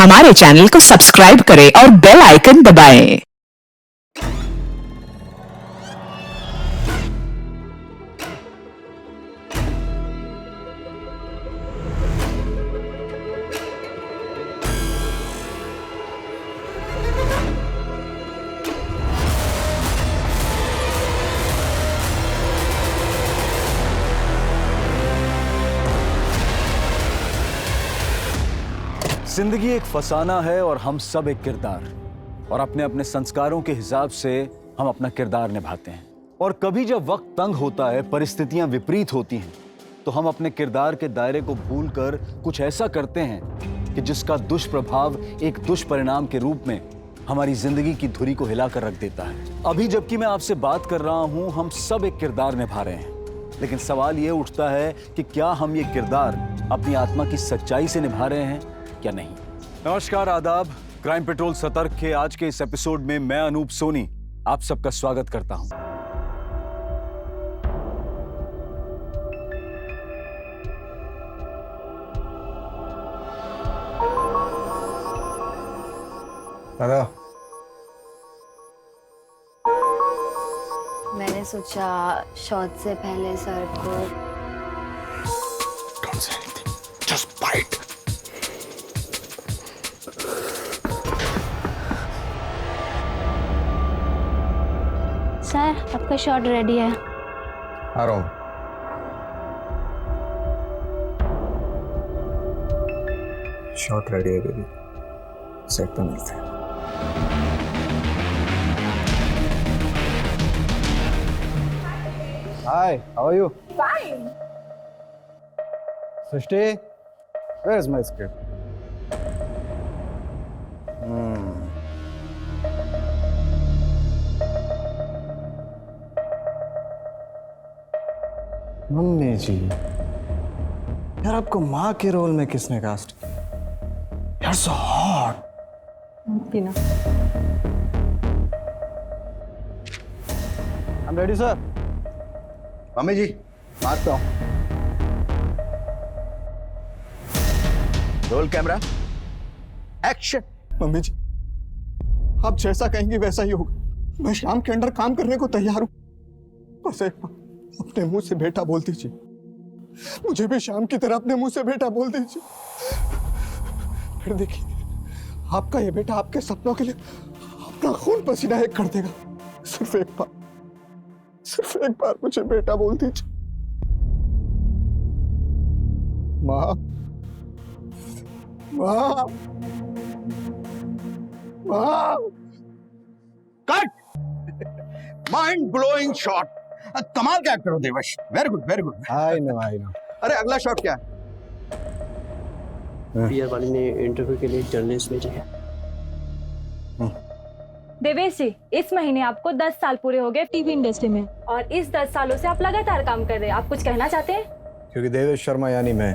हमारे चैनल को सब्सक्राइब करें और बेल आइकन दबाएं। जिंदगी एक फसाना है और हम सब एक किरदार, और अपने अपने संस्कारों के हिसाब से हम अपना किरदार निभाते हैं। और कभी जब वक्त तंग होता है, परिस्थितियां विपरीत होती हैं, तो हम अपने किरदार के दायरे को भूलकर कुछ ऐसा करते हैं कि जिसका दुष्प्रभाव एक दुष्परिणाम के रूप में हमारी जिंदगी की धुरी को हिलाकर रख देता है। अभी जबकि मैं आपसे बात कर रहा हूं, हम सब एक किरदार निभा रहे हैं, लेकिन सवाल यह उठता है कि क्या हम ये किरदार अपनी आत्मा की सच्चाई से निभा रहे हैं क्या नहीं। नमस्कार, आदाब। क्राइम पेट्रोल सतर्क के आज के इस एपिसोड में मैं अनूप सोनी आप सबका स्वागत करता हूं। दादा, मैंने सोचा शॉट से पहले सर को Don't say anything. Just bite. Sir आपका शॉट रेडी है। आ रहा हूँ। शॉट रेडी है बेबी। सेट पे मिलते हैं। Hi, how are you? Fine. Srishti, where is my script? Mummy ji, यार आपको माँ के रोल में किसने कास्ट किया? यार सो हॉट। पीना। I'm ready, sir. मम्मी जी, मारता हूँ। Roll camera, action. मम्मी जी, आप जैसा कहेंगी वैसा ही होगा। मैं श्याम के अंडर काम करने को तैयार हूं। बस एक बार अपने मुंह से बेटा बोल दीजिए। मुझे भी श्याम की तरह अपने मुंह से बेटा बोल दीजिए। फिर देखिए, आपका ये बेटा आपके सपनों के लिए अपना खून पसीना एक कर देगा। सिर्फ एक बार मुझे बेटा बोल दीजिए। माँ, माँ, माँ। कट। Mind blowing shot. कमाल का एक्टर हो Devash. Very good, very good. I know. अरे अगला शॉट क्या है? पीआर वाली ने इंटरव्यू के लिए जर्नलिस्ट भेजा है। देवेश जी, इस महीने आपको 10 साल पूरे हो गए टीवी इंडस्ट्री में, और इस 10 सालों से आप लगातार काम कर रहे हैं। आप कुछ कहना चाहते हैं? क्योंकि देवेश शर्मा यानी मैं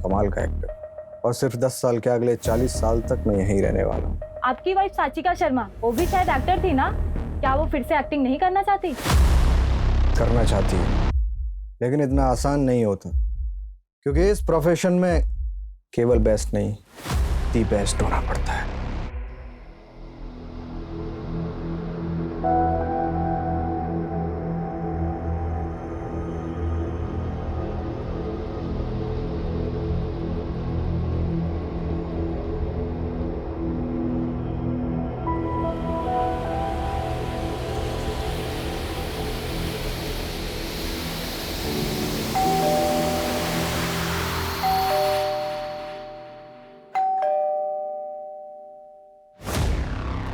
कमाल का एक्टर, और सिर्फ 10 साल के अगले 40 साल तक मैं यहीं रहने वाला हूँ। आपकी वाइफ साचिका शर्मा, वो भी शायद एक्टर थी ना? क्या वो फिर से एक्टिंग नहीं करना चाहती? करना चाहती है, लेकिन इतना आसान नहीं होता, क्योंकि इस प्रोफेशन में केवल बेस्ट नहीं, दी बेस्ट होना पड़ता है।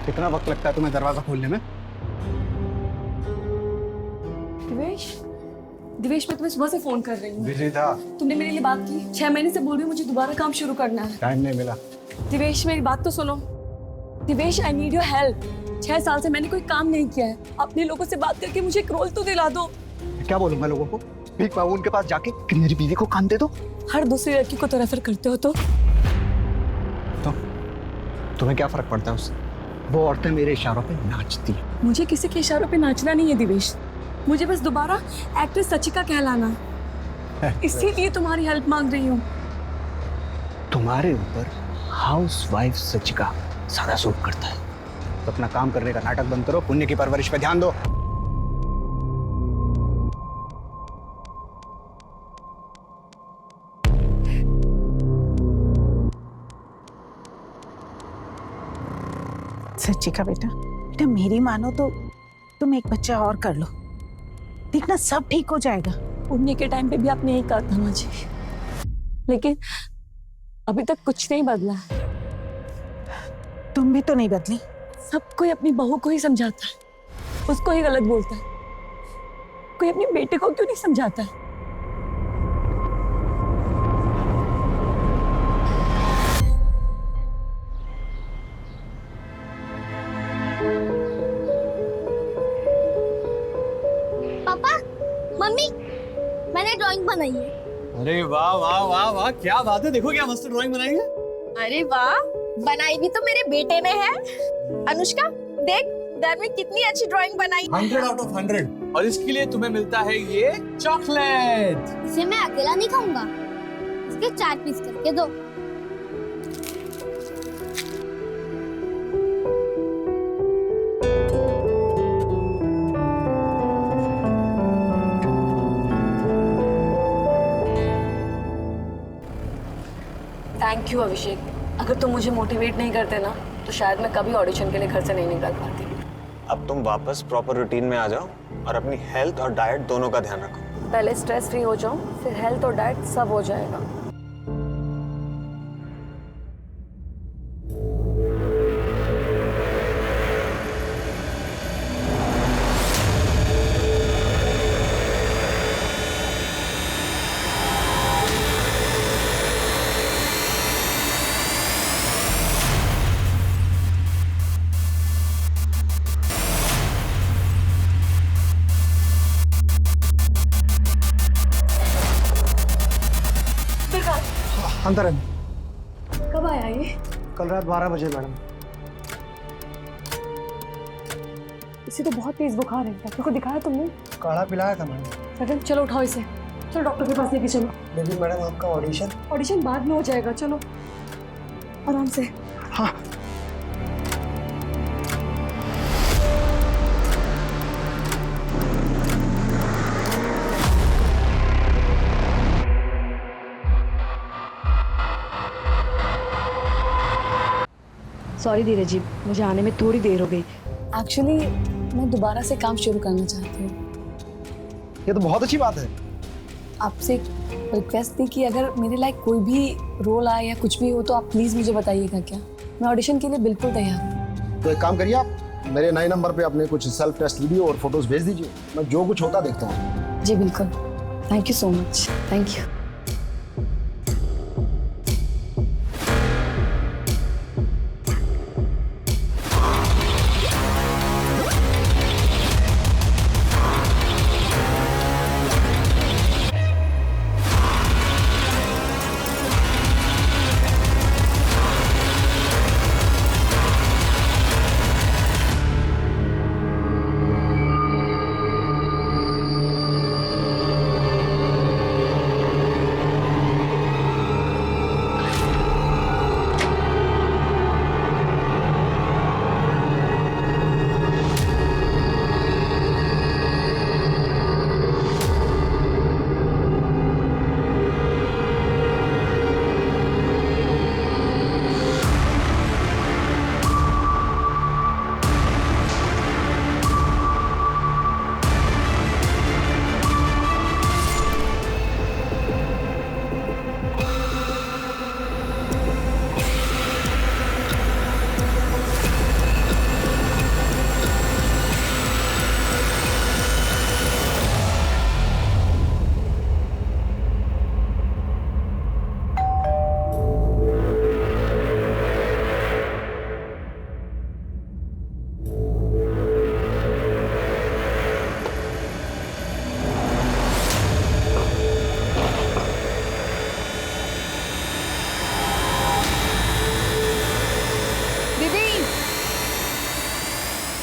कितना वक्त लगता है तुम्हें दरवाजा खोलने में? दिवेश, मैं तुम्हें सुबह से फोन कर रही हूँ। बिजी था। तुमने मेरे लिए बात की। 6 महीने से बोल रही हूँ मुझे दोबारा काम शुरू करना है। टाइम नहीं मिला। दिवेश, मेरी बात तो सुनो। Divesh, I need your help. 6 साल से मैंने कोई काम नहीं किया है। अपने लोगों से बात करके मुझे एक रोल तो दिला दो। क्या बोलूंगा लोगों को? भीख मांगू उनके पास जाके कि मेरी बीवी को काम दे दो? हर दूसरी लड़की को तो रेफर करते हो तो तुम्हें क्या फर्क पड़ता है उससे? वो औरतें मेरे इशारों पे नाचती हैं। मुझे किसी के इशारों पे नाचना नहीं है दिवेश। मुझे बस दोबारा एक्ट्रेस सचिका कहलाना है। इसीलिए तुम्हारी हेल्प मांग रही हूँ। तुम्हारे ऊपर हाउस वाइफ सचिका सादा सूट करता है। तो अपना काम करने का नाटक बंद करो, पुण्य की परवरिश पे ध्यान दो। सच्चिका बेटा, बेटा मेरी मानो तो तुम एक बच्चा और कर लो, देखना सब ठीक हो जाएगा। पुण्य के टाइम पे भी आपने यही कहा था मुझे, लेकिन अभी तक कुछ नहीं बदला है। तुम भी तो नहीं बदली। सब कोई अपनी बहू को ही समझाता है, उसको ही गलत बोलता है। कोई अपने बेटे को क्यों नहीं समझाता है? पापा, मम्मी, मैंने ड्राइंग बनाई है। अरे वाह वाह वाह वाह, क्या बात है। देखो क्या मस्त ड्राइंग बनाई है। अरे वाह, बनाई भी तो मेरे बेटे ने है। अनुष्का देख, घर में कितनी अच्छी ड्राइंग बनाई। 100 out of 100। और इसके लिए तुम्हें मिलता है ये चॉकलेट। इसे मैं अकेला नहीं खाऊंगा, इसके 4 पीस करके दो। थैंक यू अभिषेक। अगर तुम मुझे मोटिवेट नहीं करते ना, तो शायद मैं कभी ऑडिशन के लिए घर से नहीं निकल पाती। अब तुम वापस प्रॉपर रूटीन में आ जाओ और अपनी हेल्थ और डाइट दोनों का ध्यान रखो। पहले स्ट्रेस फ्री हो जाऊं, फिर हेल्थ और डाइट सब हो जाएगा। अंदर है। कब आया ये? कल रात 12 बजे मैडम। इसे तो बहुत तेज बुखार है। डॉक्टर को दिखाया तुमने? काढ़ा पिलाया था मैडम। मैडम चलो उठाओ इसे, चलो डॉक्टर के पास लेके चलो। लेकिन मैडम आपका ऑडिशन बाद में हो जाएगा, चलो आराम से। हाँ। सॉरी धीरज जी, मुझे आने में थोड़ी देर हो गई। एक्चुअली मैं दोबारा से काम शुरू करना चाहती हूँ। ये तो बहुत अच्छी बात है। आपसे एक रिक्वेस्ट थी कि अगर मेरे लायक कोई भी रोल आए या कुछ भी हो तो आप प्लीज़ मुझे बताइएगा क्या। मैं ऑडिशन के लिए बिल्कुल तैयार हूँ। तो एक काम करिए, आप मेरे नए नंबर पे अपने कुछ सेल्फ टेस्ट वीडियो और फोटोज भेज दीजिए, मैं जो कुछ होता देखता हूँ। जी बिल्कुल, thank you so much. Thank you.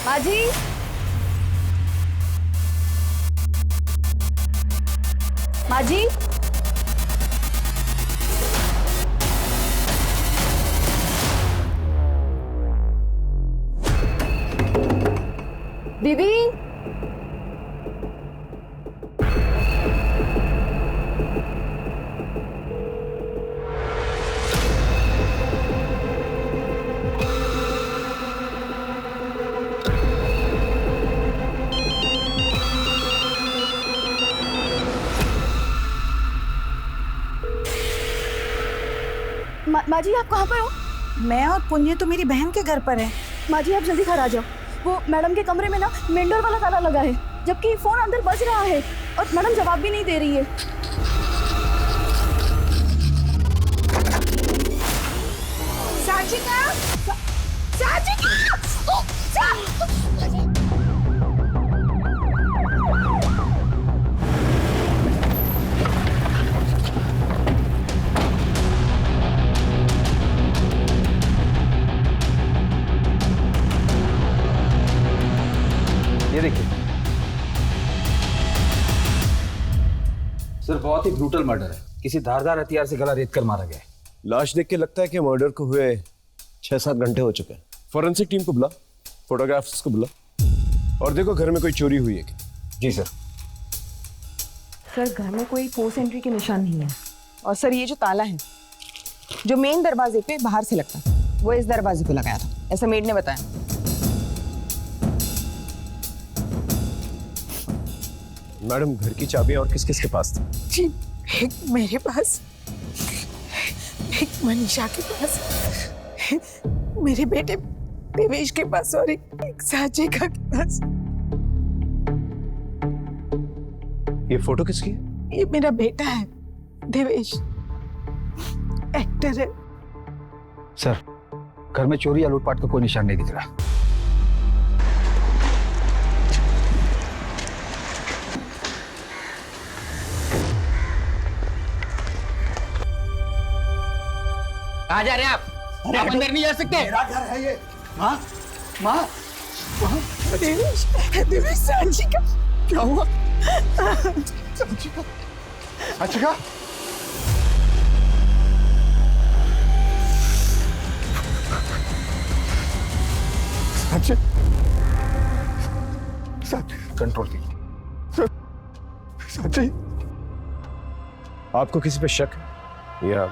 माजी, माजी, दीदी माँ जी आप कहाँ पर हो? मैं और पुण्य तो मेरी बहन के घर पर है। माँ जी आप जल्दी घर आ जाओ। वो मैडम के कमरे में ना मेंढर वाला ताला लगा है, जबकि फोन अंदर बज रहा है और मैडम जवाब भी नहीं दे रही है। साचिका, साचिका, ये देखिए सर, बहुत ही ब्रूटल मर्डर है। किसी धारदार हथियार से गला रेत कर मारा गया है। लाश देख के लगता है कि मर्डर को हुए 6-7 घंटे हो चुके हैं। फॉरेंसिक टीम को बुला, फोटोग्राफ्स को बुला, और देखो घर में कोई चोरी हुई है क्या? जी सर। सर घर में कोई फोर्स एंट्री के निशान नहीं है। और सर ये जो ताला है जो मेन दरवाजे पे बाहर से लगता है, वो इस दरवाजे पे लगाया था, ऐसा मेड ने बताया। मैडम घर की चाबी और किस किस के पास थी? जी, एक मेरे पास, एक मनीषा के पास, मेरे बेटे देवेश के पास और एक साचिका के पास। ये फोटो किसकी है? ये मेरा बेटा है देवेश, एक्टर है। सर घर में चोरी या लूटपाट का कोई निशान नहीं दिख रहा। कहाँ जा रहे हैं आप? आप अंदर नहीं जा सकते। मेरा घर है ये। माँ, माँ, देवेश, देवेश, साचिका, क्या हुआ? साचिका, साचिका, कंट्रोल कीजिए। साची, आपको किसी पे शक है या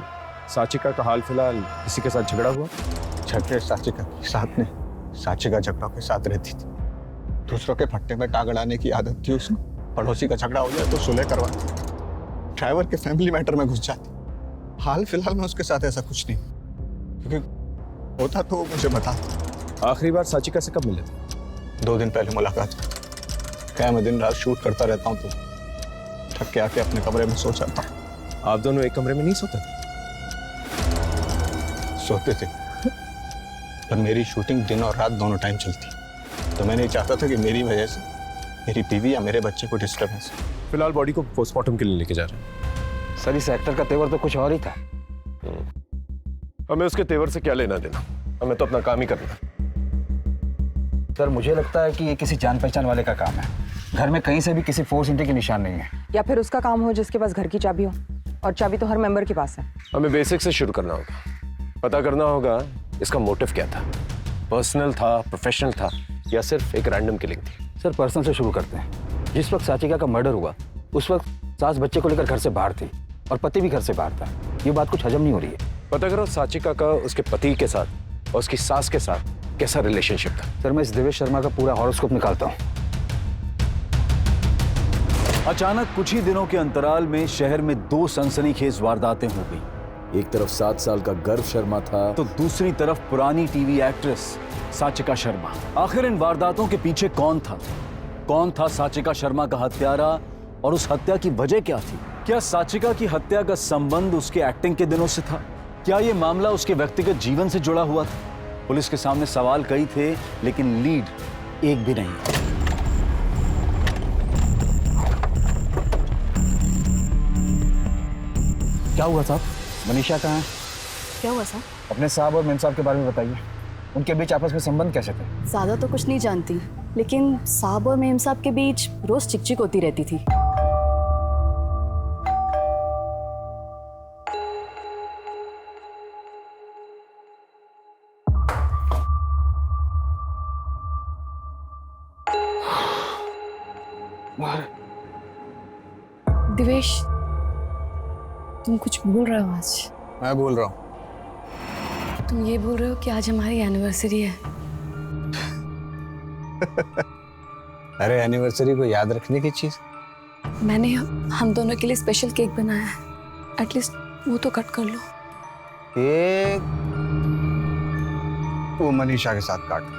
साचिका का हाल फिलहाल किसी के साथ झगड़ा हुआ? झगड़े साचिका के साथ नहीं, साचिका झगड़ों के साथ रहती थी। दूसरों के फट्टे में टांग अड़ाने की आदत थी उसको। पड़ोसी का झगड़ा हो जाए तो सुलह करवाती, ड्राइवर के फैमिली मैटर में घुस जाती। हाल फिलहाल में उसके साथ ऐसा कुछ नहीं, क्योंकि होता तो वो मुझे बता। आखिरी बार साचिका से कब मिले थे? 2 दिन पहले मुलाकात। क्या मैं दिन रात शूट करता रहता हूँ तो थक के आके अपने कमरे में सो जाता हूँ। आप दोनों एक कमरे में नहीं सोते थे? सोते थे, पर मेरी शूटिंग दिन और रात दोनों टाइम चलती, तो मैं नहीं चाहता था कि मेरी वजह से मेरी बीवी या मेरे बच्चे को डिस्टर्बेंस। फिलहाल बॉडी को पोस्टमार्टम के लिए लेके जा रहे हैं। सर इस एक्टर का तेवर तो कुछ और ही था। हमें उसके तेवर से क्या लेना देना, हमें तो अपना काम ही करना है। सर मुझे लगता है कि ये किसी जान पहचान वाले का काम है। घर में कहीं से भी किसी फोर्स एंट्री के निशान नहीं है। या फिर उसका काम हो जिसके पास घर की चाबी हो, और चाबी तो हर मेंबर के पास है। हमें बेसिक से शुरू करना होगा, पता करना होगा इसका मोटिव क्या था। पर्सनल था, प्रोफेशनल था, या सिर्फ एक रैंडम किलिंग थी? सर पर्सनल से शुरू करते हैं। जिस वक्त साचिका का मर्डर हुआ उस वक्त सास बच्चे को लेकर घर से बाहर थी और पति भी घर से बाहर था। ये बात कुछ हजम नहीं हो रही है। पता करो साचिका का उसके पति के साथ और उसकी सास के साथ कैसा रिलेशनशिप था। सर मैं इस देवेश शर्मा का पूरा हॉरोस्कोप निकालता हूँ। अचानक कुछ ही दिनों के अंतराल में शहर में 2 सनसनीखेज वारदातें हो गई। एक तरफ 7 साल का गर्व शर्मा था तो दूसरी तरफ पुरानी टीवी एक्ट्रेस साचिका शर्मा। आखिर इन वारदातों के पीछे कौन था? कौन था साचिका शर्मा का हत्यारा और उस हत्या की वजह क्या थी? क्या साचिका की हत्या का संबंध उसके एक्टिंग के दिनों से था? क्या यह मामला उसके व्यक्तिगत जीवन से जुड़ा हुआ था? पुलिस के सामने सवाल कई थे लेकिन लीड एक भी नहीं। क्या हुआ साहब? मनीषा कहाँ है? क्या हुआ साहब? अपने साहब और मेम साहब के बारे में बताइए। उनके बीच आपस में संबंध कैसे थे? ज्यादा तो कुछ नहीं जानती, लेकिन साहब और मेम साहब के बीच रोज चिकचिक होती रहती थी। दिवेश, तुम कुछ भूल रहे हो आज? मैं बोल रहा हूँ। तुम ये बोल रहे हो कि आज हमारी एनिवर्सरी है? अरे एनिवर्सरी को याद रखने की चीज। मैंने हम दोनों के लिए स्पेशल केक बनाया है, एटलीस्ट वो तो कट कर लो। केक वो मनीषा के साथ काटो,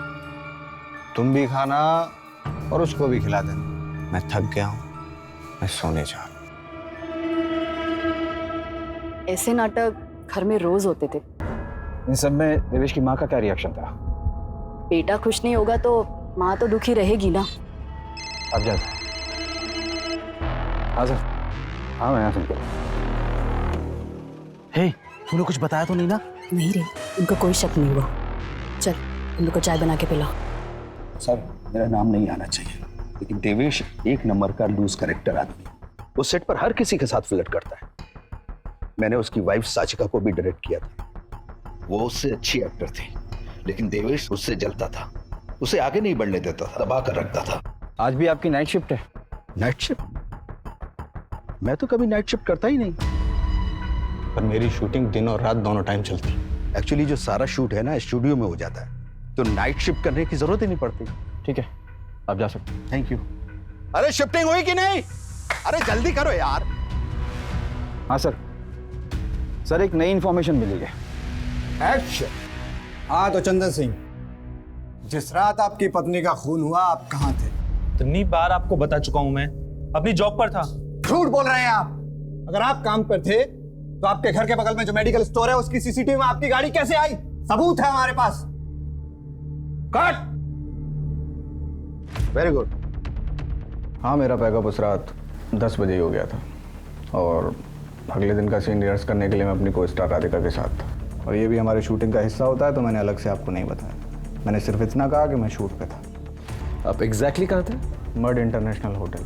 तुम भी खाना और उसको भी खिला देना। मैं थक गया हूँ, मैं सोने जा रहा हूँ। ऐसे नाटक घर में रोज होते थे। इन सब में देवेश की माँ का क्या रिएक्शन था? बेटा खुश नहीं होगा तो माँ तो दुखी रहेगी ना। अब जा। हाँ सर। हाँ मैं यहाँ सुन कर। हे, तूने कुछ बताया तो नहीं ना? नहीं रे, उनको कोई शक नहीं हुआ। चल उन लोग को चाय बना के पिला। सर मेरा नाम नहीं आना चाहिए, लेकिन देवेश एक नंबर का लूज करेक्टर आदमी। वो सेट पर हर किसी के साथ फ्लर्ट करता है। मैंने उसकी वाइफ साचिका को भी डायरेक्ट किया था। वो उससे अच्छी एक्टर थी, लेकिन देवेश उससे जलता था, उसे आगे नहीं बढ़ने देता था, दबा कर रखता था। आज भी आपकी नाइट शिफ्ट है? Night shift? मैं तो कभी नाइट शिफ्ट करता ही नहीं। पर मेरी शूटिंग दिन और रात दोनों टाइम चलती। एक्चुअली जो सारा शूट है ना स्टूडियो में हो जाता है, तो नाइट शिफ्ट करने की जरूरत ही नहीं पड़ती। ठीक है, आप जा सकते हैं। Thank you. अरे शिफ्टिंग हुई कि नहीं? अरे जल्दी करो यार। हाँ सर। सर एक नई इंफॉर्मेशन मिली है। एक्शन। हाँ तो चंदन सिंह, जिस रात आपकी पत्नी का खून हुआ आप कहाँ थे? इतनी बार आपको बता चुका हूं, मैं अपनी जॉब पर था। झूठ बोल रहे हैं आप। अगर आप काम पर थे तो आपके घर के बगल में जो मेडिकल स्टोर है उसकी सीसीटीवी में आपकी गाड़ी कैसे आई? सबूत है हमारे पास। कट। Very good. हाँ मेरा पैकअप उस रात 10 बजे ही हो गया था और अगले दिन का सीन रिहर्स करने के लिए मैं अपनी को स्टार राधिका के साथ था। और ये भी हमारे शूटिंग का हिस्सा होता है, तो मैंने अलग से आपको नहीं बताया। मैंने सिर्फ इतना कहा कि मैं शूट पे था। आप एग्जैक्टली कहाँ थे? मर्ड इंटरनेशनल होटल।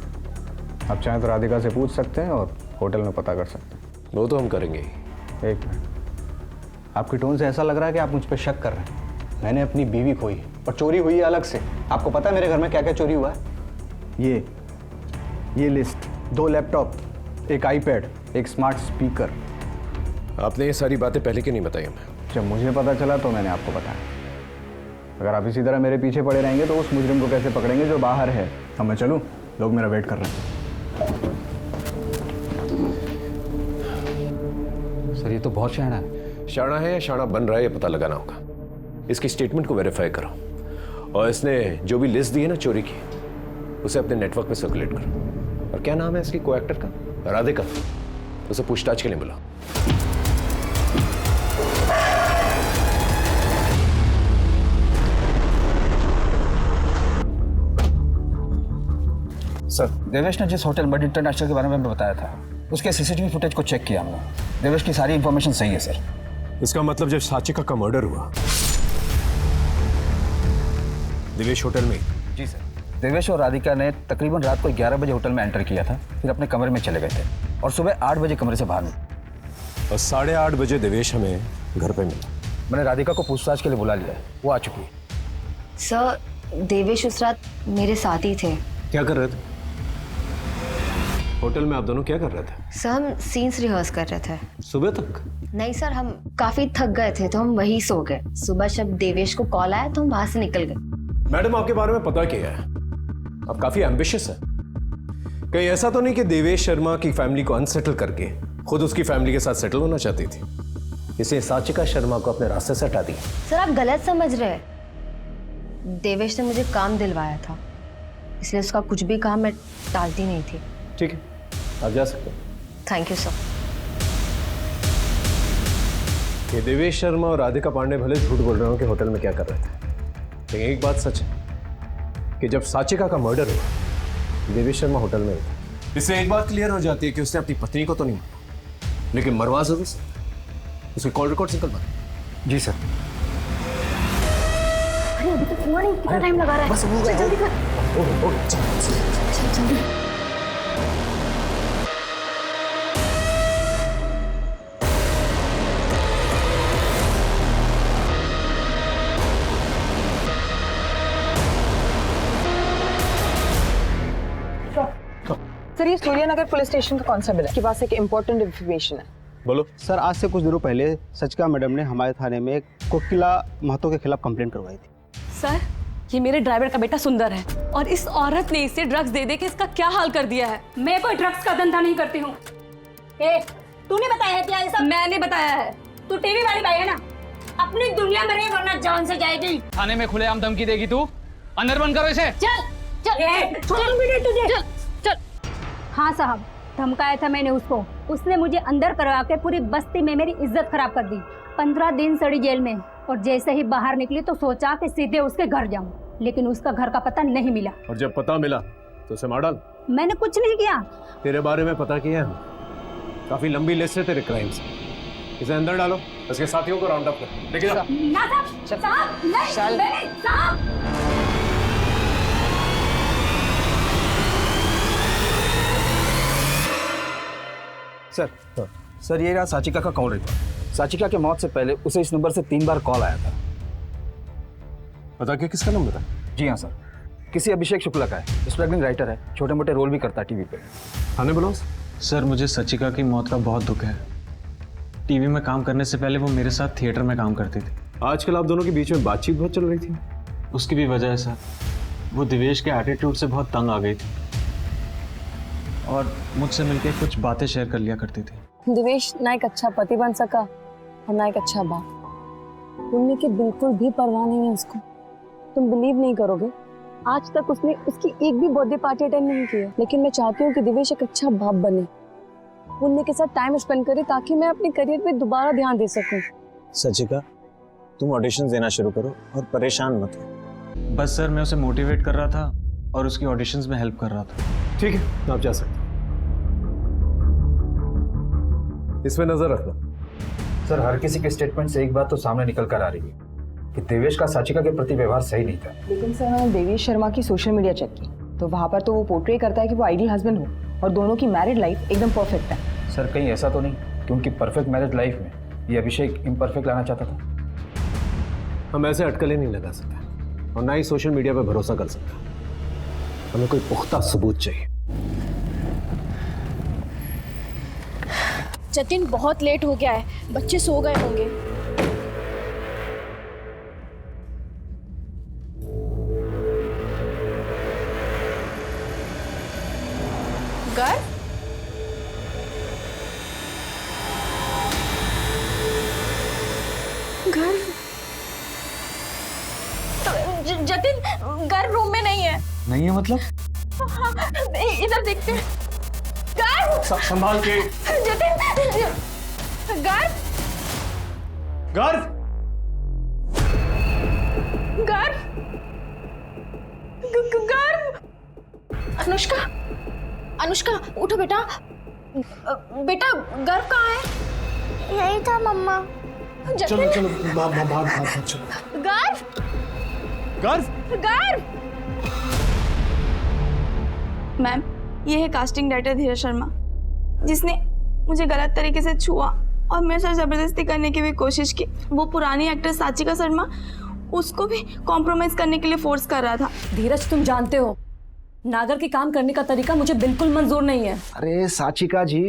आप चाहें तो राधिका से पूछ सकते हैं और होटल में पता कर सकते हैं। वो तो हम करेंगे ही। एक मिनट, आपकी टोन से ऐसा लग रहा है कि आप मुझ पर शक कर रहे हैं। मैंने अपनी बीवी खोई और चोरी हुई है अलग से। आपको पता है मेरे घर में क्या क्या चोरी हुआ है? ये लिस्ट, 2 लैपटॉप, एक आईपैड, एक स्मार्ट स्पीकर। आपने ये सारी बातें पहले क्यों नहीं बताई हमें? जब मुझे पता चला तो मैंने आपको बताया। अगर आप इसी तरह मेरे पीछे पड़े रहेंगे तो उस मुजरिम को कैसे पकड़ेंगे जो बाहर है? अब मैं चलूं? लोग मेरा वेट कर रहे हैं। सर ये तो बहुत शाना है। शाना है या शाना बन रहा है ये पता लगाना होगा। इसकी स्टेटमेंट को वेरीफाई करो और इसने जो भी लिस्ट दी है ना चोरी की, उसे अपने नेटवर्क में सर्कुलेट करो। और क्या नाम है इसकी को एक्टर का? राधिका। उसे पूछताछ के लिए बुलाओ। सर देवेश ने जिस होटल मर्ड इंटरनेशनल के बारे में बताया था उसके सीसीटीवी फुटेज को चेक किया हमने। देवेश की सारी इंफॉर्मेशन सही है सर। इसका मतलब जब साचिका का मर्डर हुआ देवेश होटल में? जी सर। देवेश और राधिका ने तकरीबन रात को 11 बजे होटल में एंटर किया था, फिर अपने कमरे में चले गए थे और सुबह 8 बजे कमरे से बाहर निकले और 8:30 बजे देवेश हमें घर पे मिला। मैंने राधिका को पूछताछ के लिए बुला लिया है, वो आ चुकी है। सर देवेश उस रात मेरे साथ ही थे। क्या कर रहे थे होटल में? आप दोनों क्या कर रहे थे? सर हम सीन्स रिहर्स कर रहे थे। सुबह तक? नहीं सर, हम काफी थक गए थे तो हम वहीं सो गए। सुबह जब देवेश को कॉल आया तो हम वहां से निकल गए। मैडम आपके बारे में पता क्या है? आप काफी एम्बिशियस है। कहीं ऐसा तो नहीं कि देवेश शर्मा की फैमिली को अनसेटल करके खुद उसकी फैमिली के साथ सेटल होना चाहती थी, इसलिए साचिका शर्मा को अपने रास्ते से हटा दिया? सर आप गलत समझ रहे हैं। देवेश ने मुझे काम दिलवाया था, इसलिए उसका कुछ भी काम मैं टालती नहीं थी। ठीक है, आप जा सकते हैं। Thank you sir. ये देवेश शर्मा और राधिका पांडे भले झूठ बोल रहे हो कि होटल में क्या कर रहे थे, लेकिन एक बात सच है कि जब साचिका का मर्डर हुआ देवेश शर्मा होटल में था। इससे एक बात क्लियर हो जाती है कि उसने अपनी पत्नी को तो नहीं मारा, लेकिन मरवा जरूर से। उसके कॉल रिकॉर्ड निकलवा। जी सर। अरे अभी तक हुआ नहीं, कितना टाइम लगा रहा है? बस हो गया। जल्दी कर। जल्दी। सर ये सूर्यनगर पुलिस स्टेशन का कांस्टेबल है, इसके पास एक इम्पोर्टेंट इन्फॉर्मेशन है। बोलो। सर आज से कुछ दिनों पहले सचिका मैडम ने हमारे थाने में कोकिला महतो के खिलाफ कंप्लेंट करवाई थी। सर ये मेरे ड्राइवर का बेटा सुंदर है और इस औरत ने इसे ड्रग्स दे दे के इसका क्या हाल कर दिया है। मैं कोई ड्रग्स का धंधा नहीं करती हूँ। तूने बताया है क्या ये सब? मैंने बताया है। तू टीवी वाली बाई है ना, अपनी दुनिया में रहे वरना जान से जाएगी। थाने में खुलेआम धमकी देगी तू? अंदर बंद करो इसे। चल चल। हाँ साहब, धमकाया था मैंने उसको। उसने मुझे अंदर करवा के पूरी बस्ती में मेरी इज्जत खराब कर दी। 15 दिन सड़ी जेल में, और जैसे ही बाहर निकली तो सोचा कि सीधे उसके घर जाऊं, लेकिन उसका घर का पता नहीं मिला। और जब पता मिला तो उसे मार डाल। मैंने कुछ नहीं किया। तेरे बारे में पता किया है, काफी लंबी लिस्ट है तेरे क्राइम्स। इसे अंदर डालो, उसके साथियों को राउंड अप कर। लेकिन ना साहब, नहीं, साहब। सर ये रहा साचिका का कॉल रिकॉर्ड। साचिका के मौत से पहले उसे इस नंबर से 3 बार कॉल आया था। पता क्या किसका नंबर है? जी हाँ सर, किसी अभिषेक शुक्ला का है। स्ट्रगलिंग राइटर है, छोटे मोटे रोल भी करता है टीवी पे। थाने बुलाओ। सर मुझे सचिका की मौत का बहुत दुख है। टीवी में काम करने से पहले वो मेरे साथ थिएटर में काम करती थी। आजकल आप दोनों के बीच में बातचीत बहुत चल रही थी। उसकी भी वजह है सर, वो दिवेश के एटीट्यूड से बहुत तंग आ गई थी और मुझसे मिलके कुछ बातें शेयर कर लिया करती थी। दिवेश ना एक अच्छा पति बन सका और ना एक अच्छा बाप। पुण्य की बिल्कुल भी परवाह नहीं है उसको। तुम बिलीव नहीं करोगे, आज तक उसने उसकी एक भी बर्थडे पार्टी अटेंड नहीं की है। लेकिन मैं चाहती हूँ कि दिवेश एक अच्छा बाप बने, पुण्य के साथ टाइम स्पेंड करे, ताकि मैं अपने करियर पे दोबारा ध्यान दे सकूं। सचिका तुम ऑडिशन देना शुरू करो और परेशान मत हो। बस सर मैं उसे मोटिवेट कर रहा था और उसकी ऑडिशंस में हेल्प कर रहा था। ठीक है, आप जा सकते। इसमें नजर रखना। सर हर किसी के स्टेटमेंट से एक बात तो सामने निकल कर आ रही है कि देवेश का साचिका के प्रति व्यवहार सही नहीं था। लेकिन सर मैंने देवेश शर्मा की सोशल मीडिया चेक की तो वहाँ पर तो वो पोर्ट्रे करता है कि वो आइडियल हस्बैंड हो और दोनों की मैरिड लाइफ एकदम परफेक्ट है। सर कहीं ऐसा तो नहीं कि उनकी परफेक्ट मैरिज लाइफ में ये अभिषेक इम्परफेक्ट लाना चाहता था? हम ऐसे अटकलें नहीं लगा सकते और ना ही सोशल मीडिया पे भरोसा कर सकते। हमें कोई पुख्ता सबूत चाहिए। जतिन बहुत लेट हो गया है, बच्चे सो गए होंगे। गर्व? जतिन गर्व रूम में नहीं है। नहीं है मतलब? हाँ, इधर देखते हैं। गर्व! संभाल के। जतिन! गर्व! गर्व! गर्व! गर्व! अनुष्का! अनुष्का उठो बेटा। बेटा गर्व कहाँ है? यही था मम्मा। चलो चलो बाहर चलो। गर्व! गर्व! गर्व! मैम ये है कास्टिंग डायरेक्टर धीरज शर्मा, जिसने मुझे गलत तरीके से छुआ और मेरे साथ जबरदस्ती करने की भी कोशिश की। वो पुरानी एक्ट्रेस साचिका शर्मा, उसको भी कॉम्प्रोमाइज करने के लिए फोर्स कर रहा था। धीरज तुम जानते हो नागर के काम करने का तरीका मुझे बिल्कुल मंजूर नहीं है। अरे साचिका जी,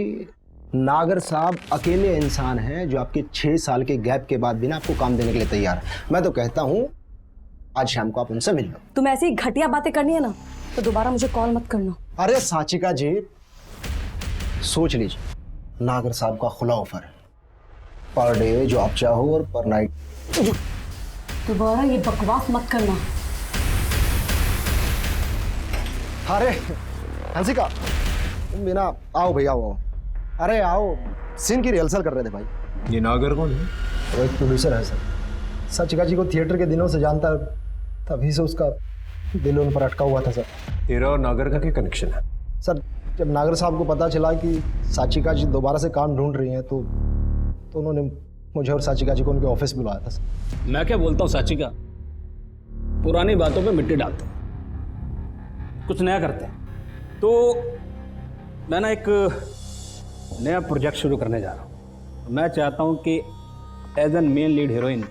नागर साहब अकेले इंसान हैं जो आपके 6 साल के गैप के बाद भी ना आपको काम देने के लिए तैयार है। मैं तो कहता हूँ आज शाम को आप उनसे मिल लो। तुम ऐसी घटिया बातें करनी है ना तो दोबारा मुझे कॉल मत करना। अरे साचिका जी सोच लीजिए, नागर साहब का खुला ऑफर है, पर डे जो आप चाहो और पर नाइट। दोबारा ये बकवास मत करना। अरे हंसिका तुम बिना आओ भैया, आओ। अरे आओ, सीन की रिहर्सल कर रहे थे भाई। ये नागर कौन है? वो एक प्रोड्यूसर है सर, साचिका जी को थिएटर के दिनों से जानता है, तभी से उसका दिल उन पर अटका हुआ था सर। तेरा और नागर का क्या कनेक्शन है? सर जब नागर साहब को पता चला कि साचिका जी दोबारा से काम ढूंढ रही हैं तो उन्होंने मुझे और साचिका जी को उनके ऑफिस बुलाया था सर। मैं क्या बोलता हूँ साचिका, पुरानी बातों पे मिट्टी डालते हैं, कुछ नया करते हैं। तो मैं ना एक नया प्रोजेक्ट शुरू करने जा रहा हूँ। मैं चाहता हूँ कि as an main lead heroine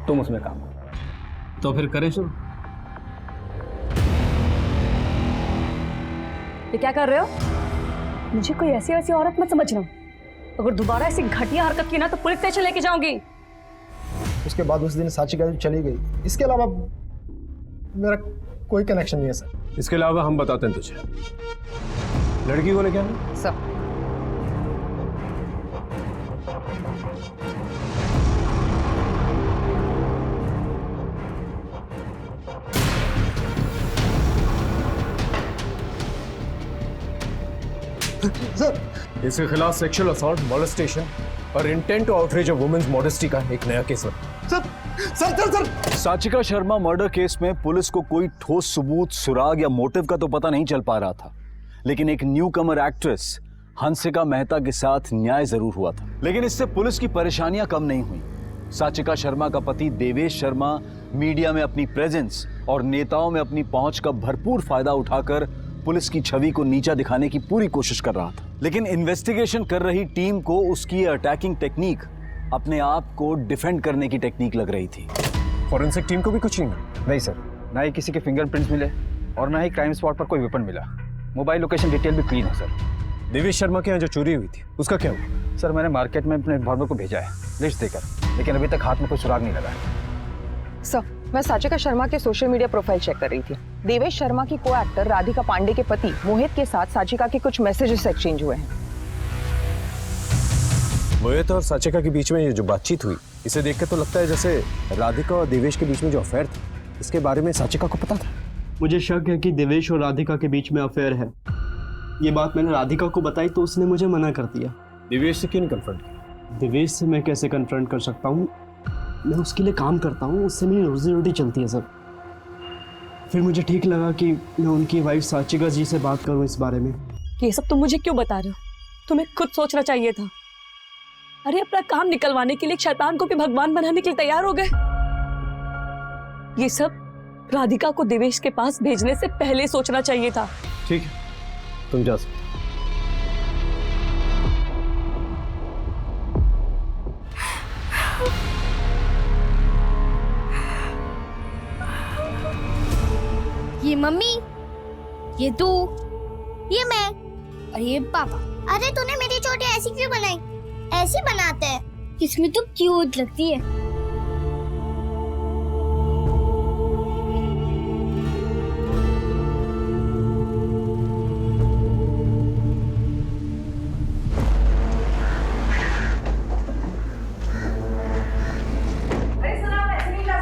तुम उसमें काम करो। तो फिर करें शुरू? ये क्या कर रहे हो? मुझे कोई ऐसी वैसी औरत मत समझना। अगर दोबारा ऐसी घटिया हरकत की ना तो पुलिस स्टेशन लेके जाऊंगी। उसके बाद उस दिन साचिका चली गई, इसके अलावा मेरा कोई कनेक्शन नहीं है सर। इसके अलावा हम बताते हैं तुझे, लड़की को लेके आना। सर सर इसके खिलाफ सेक्सुअल असॉल्ट, मोलेस्टेशन और intent to outrage of women's modesty का एक नया केस है। Sir Sachika Sharma murder case में पुलिस को कोई ठोस सबूत, सुराग या मोटिव का तो पता नहीं चल पा रहा था, लेकिन एक न्यू कमर एक्ट्रेस हंसिका मेहता के साथ न्याय जरूर हुआ था। लेकिन इससे पुलिस की परेशानियां कम नहीं हुई। साचिका शर्मा का पति देवेश शर्मा मीडिया में अपनी प्रेजेंस और नेताओं में अपनी पहुंच का भरपूर फायदा उठाकर पुलिस की छवि को नीचा दिखाने की पूरी कोशिश कर रहा था। लेकिन इन्वेस्टिगेशन कर रही टीम को उसकी अटैकिंग टेक्निक अपने आप को डिफेंड करने की टेक्निक लग रही थी। फॉरेंसिक टीम को भी कुछ नहीं मिला? नहीं सर, ना ही किसी के फिंगरप्रिंट्स मिले और ना ही क्राइम स्पॉट पर कोई वेपन मिला। मोबाइल लोकेशन डिटेल भी क्लीन है सर। देवेश शर्मा के यहाँ जो चोरी हुई थी उसका क्या हुआ? सर मैंने मार्केट में अपने इन्फॉर्मर को भेजा है लिस्ट देकर, लेकिन अभी तक हाथ में कोई सुराग नहीं लगा है। सर मैं साचिका शर्मा के सोशल मीडिया प्रोफाइल चेक कर रही थी। देवेश शर्मा की को एक्टर राधिका पांडे के पति मोहित के साथ साचिका के कुछ मैसेजेस एक्सचेंज हुए हैं। मोहित और साचिका के बीच में ये जो बातचीत हुई, इसे देख के तो लगता है जैसे राधिका और देवेश के बीच में जो अफेयर था, इसके बारे में साचिका को पता था। मुझे शक है कि देवेश और राधिका के बीच में अफेयर है। ये बात मैंने राधिका को बताई तो उसने मुझे मना कर दिया। देवेश से क्यों नहीं कन्फ्रंट किया? देवेश से मैं कैसे कन्फ्रंट कर सकता हूँ? मैं उसके लिए काम करता हूँ, उससे मेरी रोजी रोटी चलती है सर। फिर मुझे ठीक लगा कि मैं उनकी वाइफ साचिका जी से बात करूँ इस बारे में। ये सब तुम मुझे क्यों बता रहे हो? तुम्हें खुद सोचना चाहिए था। अरे अपना काम निकलवाने के लिए शैतान को भी भगवान बनाने के लिए तैयार हो गए। ये सब राधिका को देवेश के पास भेजने से पहले सोचना चाहिए था। ठीक है, तुम जा सकते। ये मम्मी, ये तू, ये मैं और ये पापा। अरे तूने मेरी चोटी ऐसी क्यों बनाई? ऐसी बनाते हैं, इसमें तो क्यूट लगती है।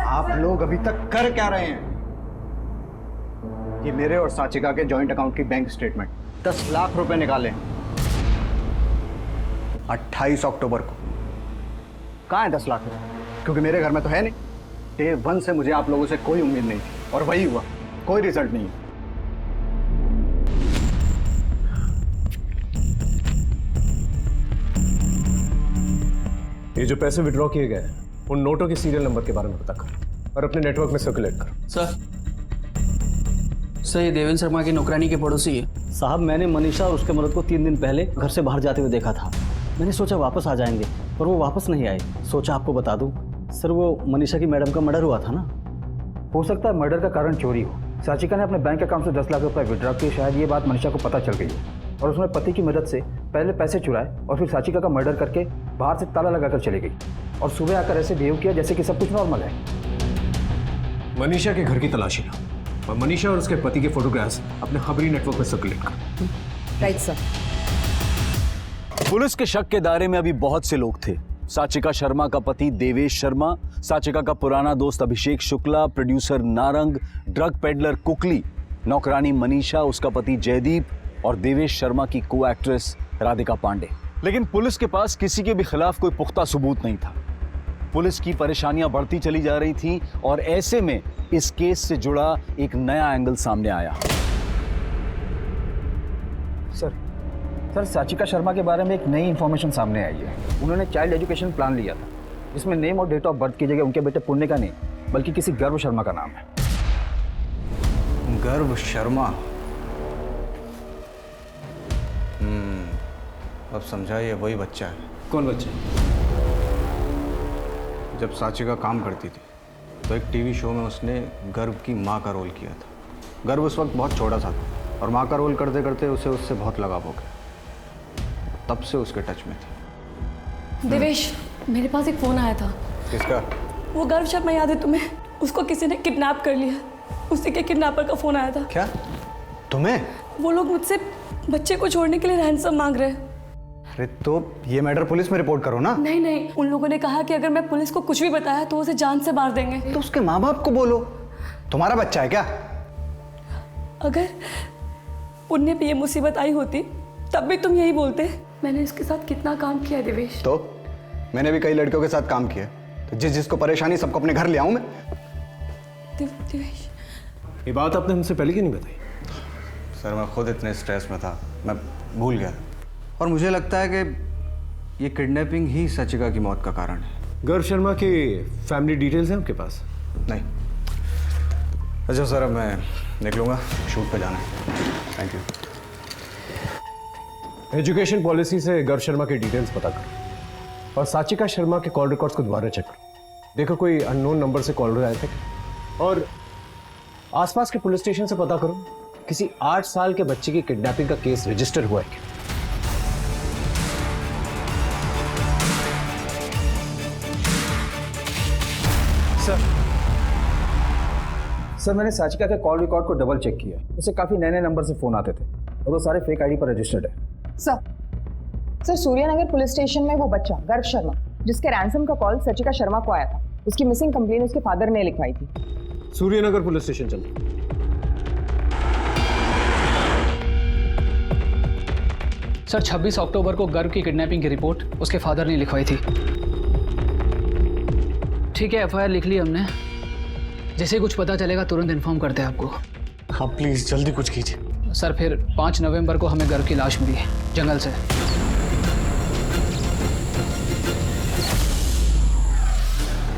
आप लोग अभी तक कर क्या रहे हैं? ये मेरे और साचिका के जॉइंट अकाउंट की बैंक स्टेटमेंट 10 लाख रुपए निकाले हैं 28 अक्टूबर को। कहाँ है 10 लाख रुपए? क्योंकि मेरे घर में तो है नहीं। डे 1 से मुझे आप लोगों से कोई उम्मीद नहीं थी और वही हुआ, कोई रिजल्ट नहीं है। ये जो पैसे विड्रॉ किए गए हैं, उन नोटों के सीरियल नंबर के बारे में पता करो और अपने नेटवर्क में सर्कुलेट करो। सर ये देवेंद्र शर्मा की नौकरानी के पड़ोसी है। साहब मैंने मनीषा और उसके मर्द को 3 दिन पहले घर से बाहर जाते हुए देखा था। मैंने सोचा वापस आ जाएंगे, पर वो वापस नहीं आए। सोचा आपको बता दूं। सर वो मनीषा की मैडम का मर्डर हुआ था ना। हो सकता है मर्डर का कारण चोरी हो। साचिका ने अपने बैंक अकाउंट से 10 लाख रुपए विड्रॉ किए। शायद ये बात मनीषा को पता चल गई है और उसने पति की मदद से पहले पैसे चुराए और फिर साचिका का मर्डर करके बाहर से ताला लगाकर चली गई और सुबह आकर ऐसे बिहेव किया जैसे कि सब कुछ नॉर्मल है। मनीषा के घर की तलाशी लो और मनीषा और उसके पति के फोटोग्राफ्स अपने खबरी नेटवर्क में सर्कुलेट करो। Right sir. पुलिस के शक के दायरे में अभी बहुत से लोग थे। साचिका शर्मा का पति देवेश शर्मा, साचिका का पुराना दोस्त Abhishek Shukla, producer Narang, drug peddler Kukli, नौकरानी मनीषा, उसका पति जयदीप और देवेश शर्मा की को एक्ट्रेस राधिका पांडे। लेकिन पुलिस के पास किसी के भी खिलाफ कोई पुख्ता सबूत नहीं था। पुलिस की परेशानियां बढ़ती चली जा रही थी और ऐसे में इस केस से जुड़ा एक नया एंगल सामने आया। सर साचिका शर्मा के बारे में एक नई इंफॉर्मेशन सामने आई है। उन्होंने चाइल्ड एजुकेशन प्लान लिया था जिसमें नेम और डेट ऑफ बर्थ की जगह उनके बेटे पुण्य का नहीं बल्कि किसी गर्व शर्मा का नाम है। गर्व शर्मा? अब समझा, ये वही बच्चा है। कौन बच्चा? जब साचिका काम करती थी तो एक टीवी शो में उसने गर्व की माँ का रोल किया था। गर्व उस वक्त बहुत छोटा सा था और माँ का रोल करते करते उसे उससे बहुत लगाव हो गया, तब से उसके टच में थी। देवेश, मेरे पास एक फ़ोन आया था। किसका? वो गर्व शर्मा याद है तुम्हें? उसको किसी ने किडनैप कर लिया। उसी के किडनैपर का फ़ोन आया था। क्या? तुम्हें? वो लोग मुझसे बच्चे को छोड़ने के लिए रैंसम मांग रहे हैं। अरे तो ये मैटर पुलिस में रिपोर्ट करो ना। नहीं नहीं, उन लोगों ने कहा कि अगर मैं पुलिस को कुछ भी बताया तो उसे जान से मार देंगे। तो उसके माँ बाप को बोलो, तुम्हारा बच्चा है क्या? अगर पुण्य पे ये मुसीबत आई होती तब भी तुम यही बोलते। मैंने इसके साथ कितना काम किया है देवेश। तो मैंने भी कई लड़कियों के साथ काम किया, तो जिसको परेशानी सबको अपने घर ले आऊं मैं। देवेश, ये बात आपने हमसे पहले क्यों नहीं बताई? सर मैं खुद इतने स्ट्रेस में था, मैं भूल गया। और मुझे लगता है कि ये किडनैपिंग ही सचिका की मौत का कारण है। गर्व शर्मा की फैमिली डिटेल्स हैं आपके पास? नहीं। अच्छा सर, अब मैं निकलूंगा, शूट पे जाना है। Thank you. एजुकेशन पॉलिसी से गर्व शर्मा के डिटेल्स पता करो और साचिका शर्मा के कॉल रिकॉर्ड्स को दोबारा चेक करो। देखो कोई अननोन नंबर से कॉल आए थे, और आसपास के पुलिस स्टेशन से पता करो किसी 8 साल के बच्चे की किडनैपिंग का केस रजिस्टर हुआ है क्या। सर मैंने साचिका के कॉल रिकॉर्ड को डबल चेक किया। उसे काफी नए नंबर से फोन आते थे और वो सारे फेक आईडी पर रजिस्टर्ड है। सर सूर्यनगर पुलिस स्टेशन में वो बच्चा गर्व शर्मा जिसके रैंसम का कॉल सचिका शर्मा को आया था, उसकी मिसिंग कंप्लेन उसके फादर ने लिखवाई थी। सूर्यनगर पुलिस स्टेशन चलते। सर 26 अक्टूबर को गर्व की किडनैपिंग की रिपोर्ट उसके फादर ने लिखवाई थी। ठीक है, एफआईआर लिख ली हमने। जैसे कुछ पता चलेगा तुरंत इन्फॉर्म करते हैं आपको। हाँ प्लीज जल्दी कुछ कीजिए। सर फिर 5 नवंबर को हमें गर्व की लाश मिली है जंगल से।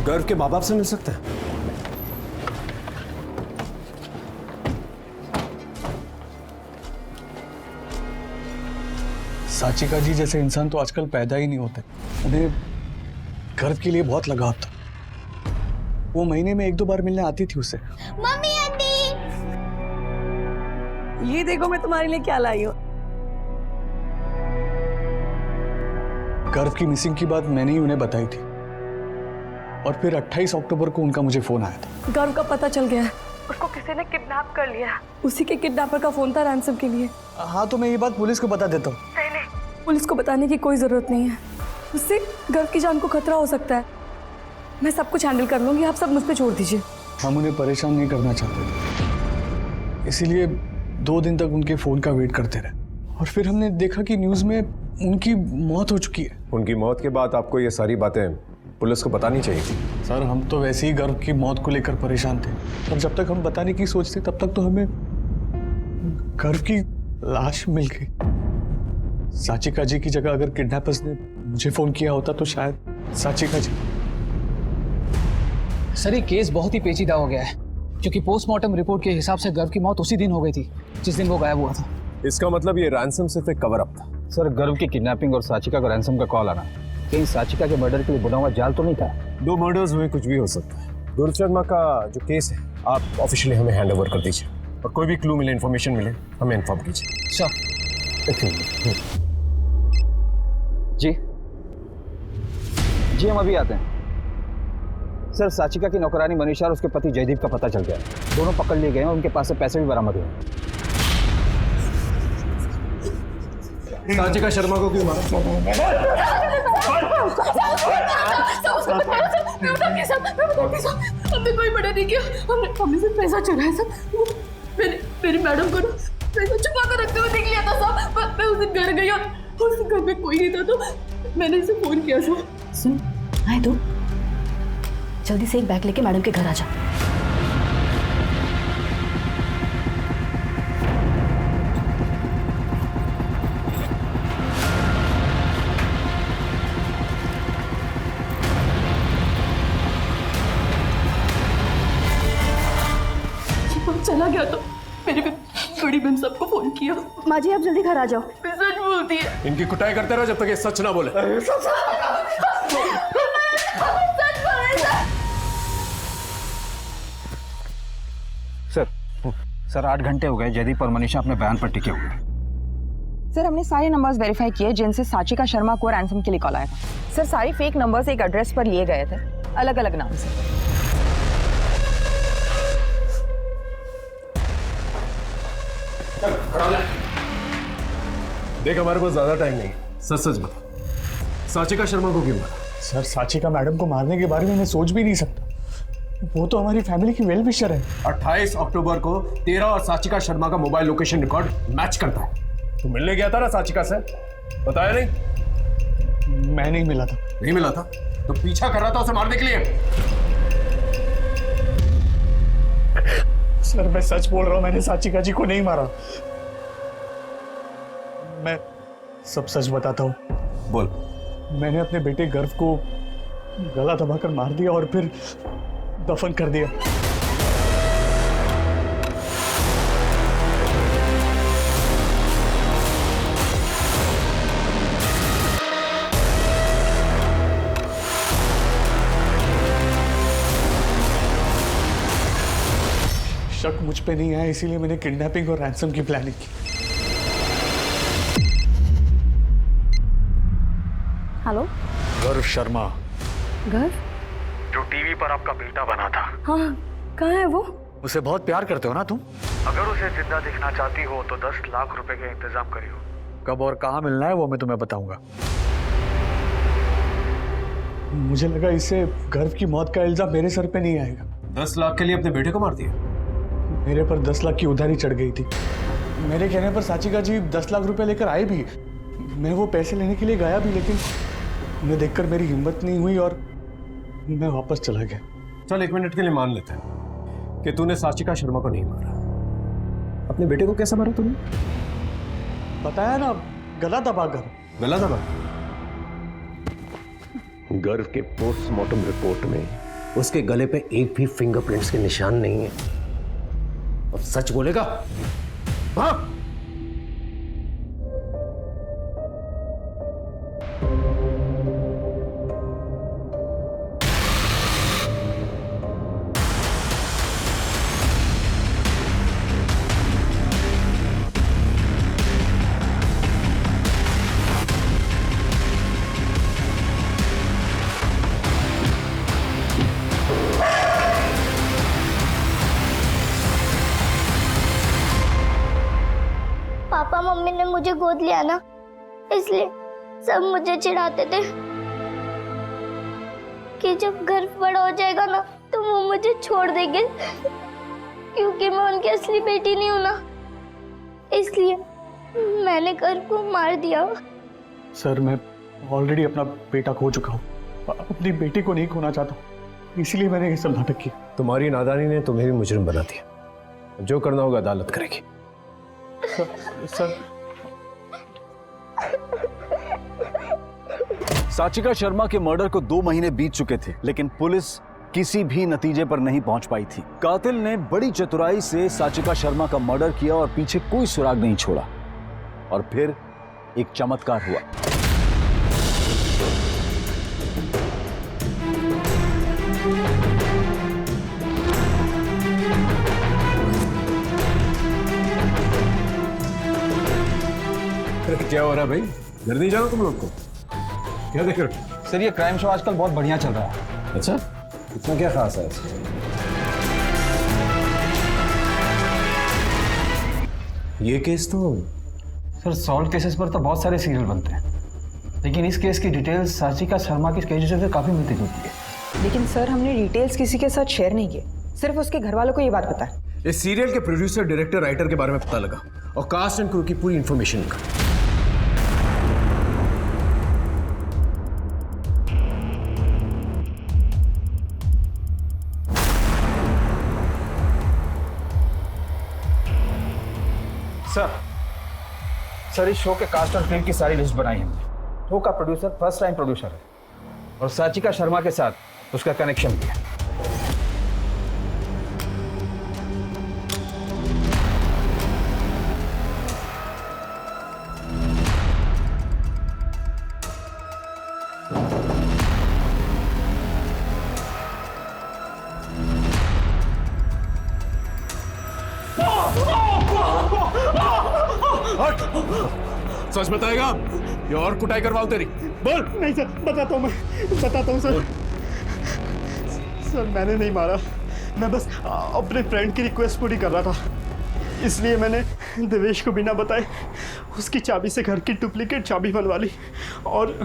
गर्व के माँ बाप से मिल सकता है? साचिका जी जैसे इंसान तो आजकल पैदा ही नहीं होते। उन्हें गर्व के लिए बहुत लगाव था। वो महीने में 1-2 बार मिलने आती थी उससे। मम्मी आंटी, ये देखो मैं तुम्हारे लिए क्या लाई हूँ। गर्व की मिसिंग की बात मैंने ही उन्हें बताई थी, और फिर 28 अक्टूबर को उनका मुझे फोन आया था। गर्व का पता चल गया है, उसको किसी ने किडनैप कर लिया। उसी के किडनैपर का फोन था रैंसम के लिए। हाँ तो मैं ये बात पुलिस को बता देता हूँ। नहीं, पुलिस को बताने की कोई जरूरत नहीं है। उससे गर्व की जान को खतरा हो सकता है। मैं सब कुछ हैंडल कर लूंगी, आप सब मुझ पे छोड़ दीजिए। हम उन्हें परेशान नहीं करना चाहते थे, इसीलिए 2 दिन तक उनके फोन का वेट करते रहे, और फिर हमने देखा कि न्यूज़ में उनकी मौत हो चुकी है। उनकी मौत के बाद आपको ये सारी बातें पुलिस को बतानी चाहिए थी। सर हम तो वैसे ही गर्व की मौत को लेकर परेशान थे, और जब तक हम बताने की सोचते तब तक तो हमें गर्व की लाश मिल गई। साचिका जी की जगह अगर किडनैपर्स ने मुझे फोन किया होता तो शायद साचिका जी। सर ये केस बहुत ही पेचीदा हो गया है, क्योंकि पोस्टमार्टम रिपोर्ट के हिसाब से गर्व की मौत उसी दिन हो गई थी जिस दिन वो गायब हुआ था। इसका मतलब ये रैंसम सिर्फ एक कवर अप था। सर गर्व की किडनैपिंग और साचिका को रैंसम का कॉल आना कहीं साचिका के मर्डर के लिए बुना हुआ जाल तो नहीं था? 2 मर्डर्स हुए, कुछ भी हो सकता है। गुरु शर्मा का जो केस है आप ऑफिशियली हमें हैंड ओवर कर दीजिए, और कोई भी क्लू मिले, इन्फॉर्मेशन मिले हमें इन्फॉर्म कीजिए। सर जी हम अभी आते हैं। सर साचिका की नौकरानी मनीषा और उसके पति जयदीप का पता चल गया। दोनों पकड़ लिए गए और उनके पास से पैसे भी बरामद हुए। साचिका शर्मा को क्यों मारा? हमने कोई मर्डर नहीं किया, हमने सिर्फ पैसा चुराया सब। मेरी मैडम को पैसा छुपा कर रखते हुए देख लिया था सब। मैं उस दिन घर गई और उस घर में कोई नहीं था, तो मैंने इसे फोन किया सब। सुन आए तो जल्दी से एक बैग लेके मैडम के घर आ जा। चला गया तो मेरी बड़ी बहन सबको फोन किया। माँ जी आप जल्दी घर आ जाओ। सच बोलती है। इनकी कुटाई करते रहो जब तक ये सच ना बोले। सर सर 8 घंटे हो गए जयदीप और मनीषा अपने बयान पर टिके हुए। सर हमने सारे नंबर्स वेरीफाई किए जिनसे साचिका शर्मा को रैंसम के लिए कॉल आया था। सर सारे फेक नंबर्स एक एड्रेस पर लिए गए थे, अलग अलग नाम से। देख हमारे पास ज्यादा टाइम नहीं, सच सच बता, साचिका शर्मा को क्यों मारा? सर साचिका मैडम को मारने के बारे में मैं सोच भी नहीं सकता। वो तो हमारी फैमिली की वेल विशर है। 28 अक्टूबर को तेरा और साचिका शर्मा का मोबाइल लोकेशन रिकॉर्ड मैच करता है। तू मिलने गया था ना साचिका से, बताया नहीं? मैं नहीं मिला था। नहीं मिला था तो पीछा कर रहा था उसे मारने के लिए? सर मैं सच बोल रहा हूं, मैंने साचिका जी को नहीं मारा। मैं सब सच बताता हूं। बोल। मैंने अपने बेटे गर्व को गला दबाकर मार दिया और फिर दफन कर दिया। शक मुझ पे नहीं आया, इसीलिए मैंने किडनैपिंग और रैंसम की प्लानिंग की। हेलो गर्व शर्मा, घर? जो टीवी पर आपका बेटा बना था। हाँ, कहाँ है वो? उसे बहुत प्यार करते हो ना तुम? अगर उसे जिंदा देखना चाहती हो तो 10 लाख रुपए का इंतजाम करियो। कब और कहाँ मिलना है वो मैं तुम्हें बताऊंगा। मुझे लगा इससे गर्व की मौत का इल्जाम मेरे सर पे नहीं आएगा। 10 लाख के लिए अपने बेटे को मार दिया? मेरे पर 10 लाख की उधारी चढ़ गई थी। मेरे कहने पर साचिका जी 10 लाख रुपए लेकर आए भी। मैं वो पैसे लेने के लिए गया भी, लेकिन उन्हें देखकर मेरी हिम्मत नहीं हुई और मैं वापस चला गया। चल 1 मिनट के लिए मान लेते हैं कि तूने साचिका शर्मा को नहीं मारा। अपने बेटे को कैसे मारा तूने? बताया ना, गला दबाकर। गला दबा? गर्व के पोस्टमार्टम रिपोर्ट में उसके गले पे एक भी फिंगरप्रिंट्स के निशान नहीं है। अब सच बोलेगा? हाँ? पापा मम्मी ने मुझे गोद लिया ना, इसलिए सब मुझे चिढ़ाते थे कि जब घर बड़ा हो जाएगा ना तो वो मुझे छोड़ देंगे, क्योंकि मैं उनकी असली बेटी नहीं हूं ना, इसलिए मैंने घर को मार दिया। सर मैं ऑलरेडी अपना बेटा खो चुका हूँ, अपनी बेटी को नहीं खोना चाहता, इसलिए मैंने ये सब नाटक किया। तुम्हारी नादानी ने तुम्हें भी मुजरिम बना दिया। जो करना होगा अदालत करेगी। सर साचिका शर्मा के मर्डर को 2 महीने बीत चुके थे, लेकिन पुलिस किसी भी नतीजे पर नहीं पहुंच पाई थी। कातिल ने बड़ी चतुराई से साचिका शर्मा का मर्डर किया और पीछे कोई सुराग नहीं छोड़ा। और फिर एक चमत्कार हुआ। क्या हो रहा है भाई? घर नहीं जाना तुम लोग को? क्या देख रहे हो? सर ये क्राइम शो आजकल बहुत बढ़िया चल रहा है। अच्छा, इतना क्या खास है इसमें? ये केस तो सर सॉल्व केसेस पर तो बहुत सारे सीरियल बनते हैं, लेकिन इस केस की डिटेल्स साचिका शर्मा की केस से काफी मिलती जुलती है। लेकिन सर हमने डिटेल्स किसी के साथ शेयर नहीं किए, सिर्फ उसके घर वालों को ये बात पता है। इस सीरियल के प्रोड्यूसर, डायरेक्टर, राइटर के बारे में पता लगा और कास्ट एंड क्रू की पूरी इंफॉर्मेशन निकाली। सर इस शो के कास्ट और फिल्म की सारी लिस्ट बनाई हमने। शो का प्रोड्यूसर फर्स्ट टाइम प्रोड्यूसर है और साचिका शर्मा के साथ उसका कनेक्शन भी है। Oh! सच बताएगा या और कुटाई करवाऊं तेरी? बोल। नहीं सर, बताता हूँ सर। सर मैंने नहीं मारा, मैं बस अपने फ्रेंड की रिक्वेस्ट पूरी कर रहा था, इसलिए मैंने देवेश को बिना बताए उसकी चाबी से घर की डुप्लीकेट चाबी बनवा ली और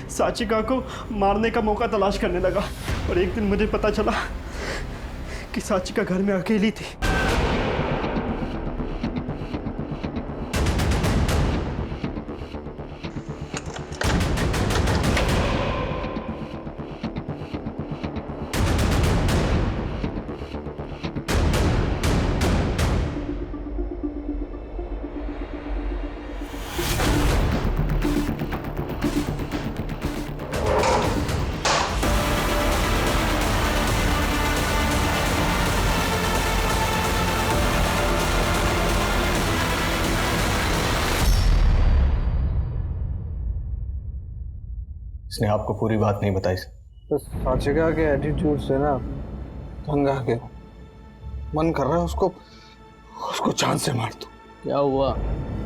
साचिका को मारने का मौका तलाश करने लगा। और एक दिन मुझे पता चला कि साचिका घर में अकेली थी। इसने आपको पूरी बात नहीं बताई सर। तो साचिका के एटीट्यूड से ना तंग आ गया, मन कर रहा है उसको जान से मार दूं। क्या हुआ?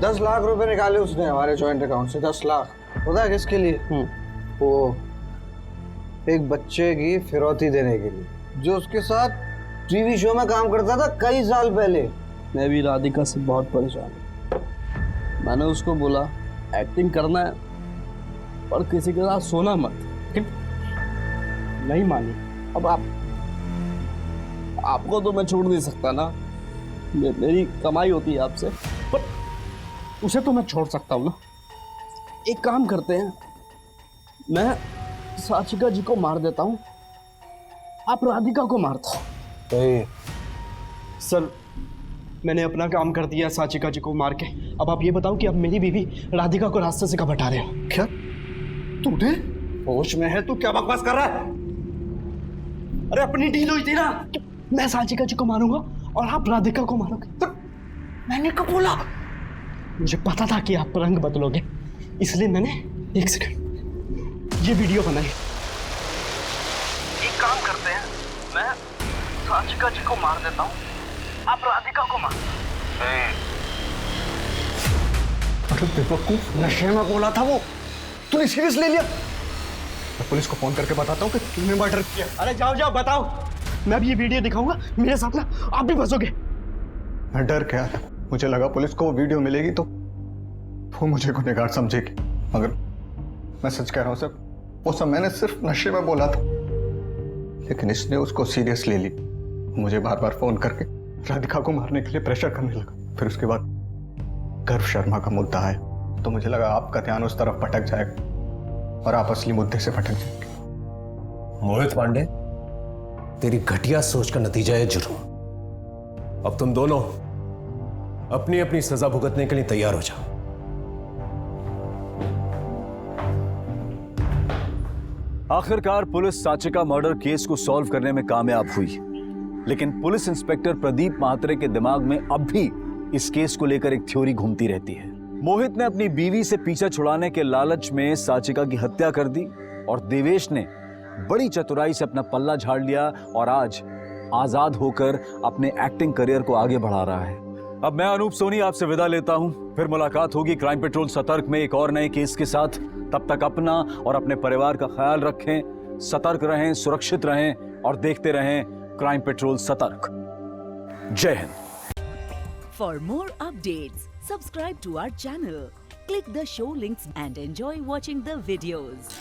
10 लाख रुपए निकाले उसने हमारे जॉइंट अकाउंट से। 10 लाख पता है किसके लिए? वो एक बच्चे की फिरौती देने के लिए, जो उसके साथ टीवी शो में काम करता था कई साल पहले। मैं भी राधिका से बहुत परेशान हूँ। मैंने उसको बोला एक्टिंग करना है और किसी के साथ सोना मत, नहीं मानी। अब आपको तो मैं छोड़ नहीं सकता ना, मेरी कमाई होती है आपसे, पर उसे तो मैं छोड़ सकता हूँ ना। एक काम करते हैं, मैं साचिका जी को मार देता हूँ, आप राधिका को मारता हो। सर मैंने अपना काम कर दिया साचिका जी को मार के। अब आप ये बताओ कि अब मेरी बीवी राधिका को रास्ते से कब हटा रहे हो? क्या तूने होश में है? तू क्या बकवास कर रहा है? अरे अपनी डील हुई थी ना, मैं साचिका जी को मारूंगा और आप राधिका को मारोगे। तो मैंने कब बोला? मुझे पता था कि आप रंग बदलोगे, इसलिए मैंने 1 सेकंड ये वीडियो बनाई। एक काम करते हैं, मैं साचिका जी को मार देता हूँ, आप राधिका को मार। अरे बेवकूफ, नशे में बोला था वो, तूने सीरियस ले लिया? मैं पुलिस को फोन करके बताता हूँ कि तूने मर्डर किया। अरे जाओ जाओ बताओ, मैं भी ये वीडियो दिखाऊंगा, मेरे साथ ना आप भी फंसोगे। मैं डर गया था, मुझे लगा पुलिस को वो वीडियो मिलेगी तो वो मुझे गुनहगार समझेगी, मगर मैं सच कह रहा हूँ सर, वो सब मैंने सिर्फ नशे में बोला था, लेकिन इसने उसको सीरियस ले ली। मुझे बार बार फोन करके राधिका को मारने के लिए प्रेशर करने लगा। फिर उसके बाद गर्व शर्मा का मुद्दा आया तो मुझे लगा आपका ध्यान उस तरफ भटक जाएगा और आप असली मुद्दे से भटक जाएंगे। मोहित पांडे, तेरी घटिया सोच का नतीजा है जुर्म। अब तुम दोनों अपनी अपनी सजा भुगतने के लिए तैयार हो जाओ। आखिरकार पुलिस साचिका मर्डर केस को सॉल्व करने में कामयाब हुई, लेकिन पुलिस इंस्पेक्टर प्रदीप महात्रे के दिमाग में अब भी इस केस को लेकर एक थ्योरी घूमती रहती है। मोहित ने अपनी बीवी से पीछा छुड़ाने के लालच में साचिका की हत्या कर दी और देवेश ने बड़ी चतुराई से अपना पल्ला झाड़ लिया और आज आजाद होकर अपने एक्टिंग करियर को आगे बढ़ा रहा है। अब मैं अनूप सोनी आपसे विदा लेता हूं, फिर मुलाकात होगी क्राइम पेट्रोल सतर्क में एक और नए केस के साथ। तब तक अपना और अपने परिवार का ख्याल रखें, सतर्क रहें, सुरक्षित रहें और देखते रहें क्राइम पेट्रोल सतर्क। जय Hind. For more updates, subscribe to our channel, click the show links and enjoy watching the videos.